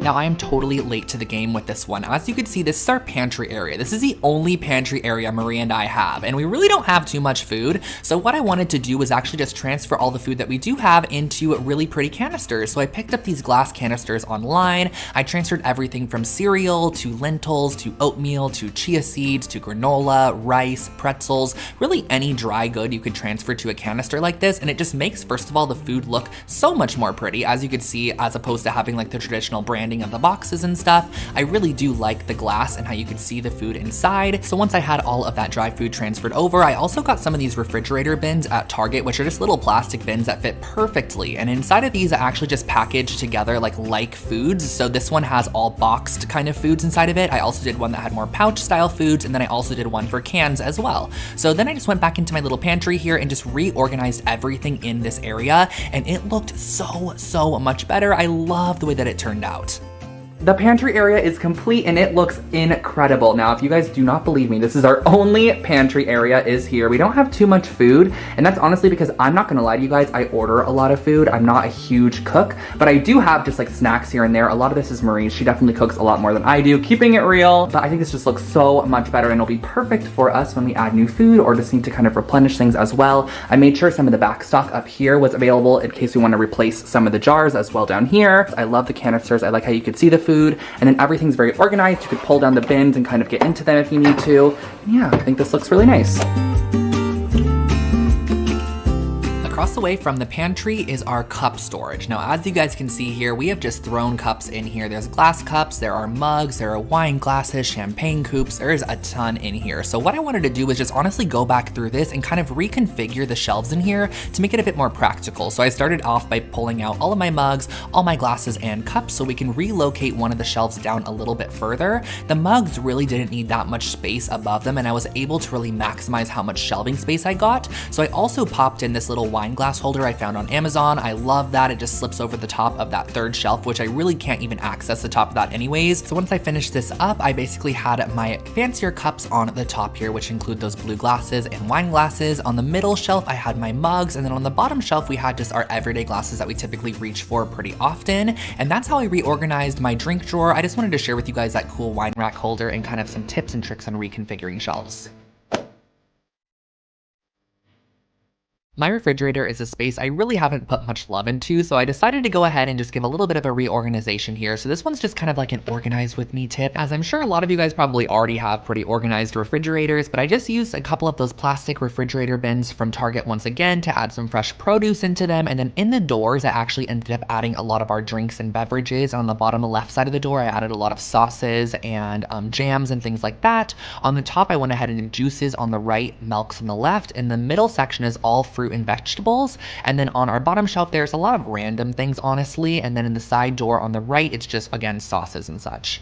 Now I am totally late to the game with this one. As you can see, this is our pantry area. This is the only pantry area Marie and I have, and we really don't have too much food. So what I wanted to do was actually just transfer all the food that we do have into really pretty canisters. So I picked up these glass canisters online. I transferred everything from cereal to lentils to oatmeal to chia seeds to granola, rice, pretzels, really any dry good you could transfer to a canister like this. And it just makes, first of all, the food look so much more pretty, as you can see, as opposed to having like the traditional branding of the boxes and stuff. I really do like the glass and how you can see the food inside. So once I had all of that dry food transferred over, I also got some of these refrigerator bins at Target, which are just little plastic bins that fit perfectly. And inside of these, I actually just packaged together like foods. So this one has all boxed kind of foods inside of it. I also did one that had more pouch style foods, and then I also did one for cans as well. So then I just went back into my little pantry here and just reorganized everything in this area, and it looked so much better. I love the way that it turned out. The pantry area is complete and it looks incredible. Now, if you guys do not believe me, this is our only pantry area is here. We don't have too much food, and that's honestly because I'm not gonna lie to you guys, I order a lot of food. I'm not a huge cook, but I do have just like snacks here and there. A lot of this is Marie's. She definitely cooks a lot more than I do, keeping it real, but I think this just looks so much better and it'll be perfect for us when we add new food or just need to kind of replenish things as well. I made sure some of the back stock up here was available in case we want to replace some of the jars as well down here. I love the canisters. I like how you could see the food, and then everything's very organized. You could pull down the bins and kind of get into them if you need to. Yeah, I think this looks really nice. Across the way from the pantry is our cup storage. Now, as you guys can see here, we have just thrown cups in here. There's glass cups, there are mugs, there are wine glasses, champagne coupes, there's a ton in here. So what I wanted to do was just honestly go back through this and kind of reconfigure the shelves in here to make it a bit more practical. So I started off by pulling out all of my mugs, all my glasses and cups, so we can relocate one of the shelves down a little bit further. The mugs really didn't need that much space above them, and I was able to really maximize how much shelving space I got. So I also popped in this little wine glass holder I found on Amazon. I love that. It just slips over the top of that third shelf, which I really can't even access the top of that anyways. So once I finished this up, I basically had my fancier cups on the top here, which include those blue glasses and wine glasses. On the middle shelf, I had my mugs, and then on the bottom shelf, we had just our everyday glasses that we typically reach for pretty often. And that's how I reorganized my drink drawer. I just wanted to share with you guys that cool wine rack holder and kind of some tips and tricks on reconfiguring shelves. My refrigerator is a space I really haven't put much love into, so I decided to go ahead and just give a little bit of a reorganization here. So this one's just kind of like an organize with me tip, as I'm sure a lot of you guys probably already have pretty organized refrigerators, but I just used a couple of those plastic refrigerator bins from Target once again to add some fresh produce into them. And then in the doors, I actually ended up adding a lot of our drinks and beverages. On the bottom left side of the door, I added a lot of sauces and jams and things like that. On the top, I went ahead and did juices on the right, milks on the left, and the middle section is all fruit and vegetables. And then on our bottom shelf, there's a lot of random things, honestly. And then in the side door on the right, it's just, again, sauces and such.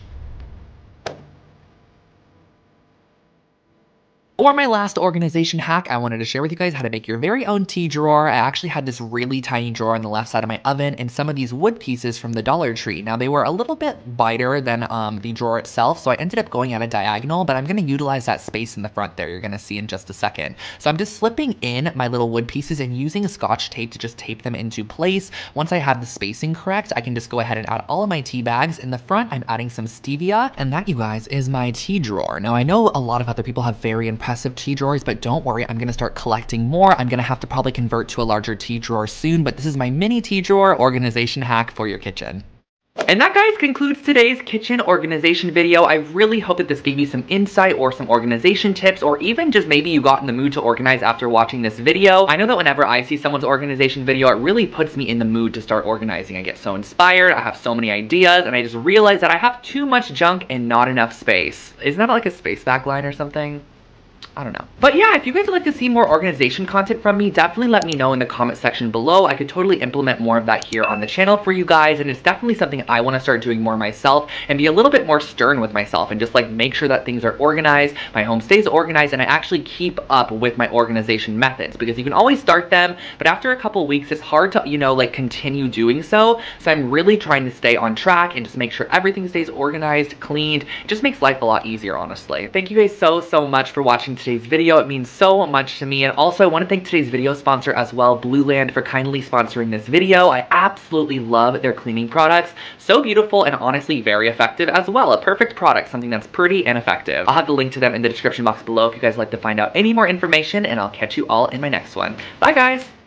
For my last organization hack, I wanted to share with you guys how to make your very own tea drawer. I actually had this really tiny drawer on the left side of my oven and some of these wood pieces from the Dollar Tree. Now, they were a little bit wider than the drawer itself, so I ended up going at a diagonal, but I'm going to utilize that space in the front there. You're going to see in just a second. So I'm just slipping in my little wood pieces and using Scotch tape to just tape them into place. Once I have the spacing correct, I can just go ahead and add all of my tea bags. In the front, I'm adding some stevia, and that, you guys, is my tea drawer. Now, I know a lot of other people have very impressive tea drawers, but don't worry, I'm gonna start collecting more. I'm gonna have to probably convert to a larger tea drawer soon, but this is my mini tea drawer organization hack for your kitchen. And that, guys, concludes today's kitchen organization video. I really hope that this gave you some insight or some organization tips, or even just maybe you got in the mood to organize after watching this video. I know that whenever I see someone's organization video, it really puts me in the mood to start organizing. I get so inspired, I have so many ideas, and I just realize that I have too much junk and not enough space. Isn't that like a space back line or something? I don't know. But yeah, if you guys would like to see more organization content from me, definitely let me know in the comment section below. I could totally implement more of that here on the channel for you guys, and it's definitely something I want to start doing more myself and be a little bit more stern with myself and just like make sure that things are organized, my home stays organized, and I actually keep up with my organization methods, because you can always start them, but after a couple weeks, it's hard to, you know, like continue doing so. So I'm really trying to stay on track and just make sure everything stays organized, cleaned. It just makes life a lot easier, honestly. Thank you guys so much for watching watching today's video. It means so much to me. And also, I want to thank today's video sponsor as well, Blue Land, for kindly sponsoring this video. I absolutely love their cleaning products. So beautiful and honestly very effective as well. A perfect product, something that's pretty and effective. I'll have the link to them in the description box below if you guys like to find out any more information, and I'll catch you all in my next one. Bye, guys!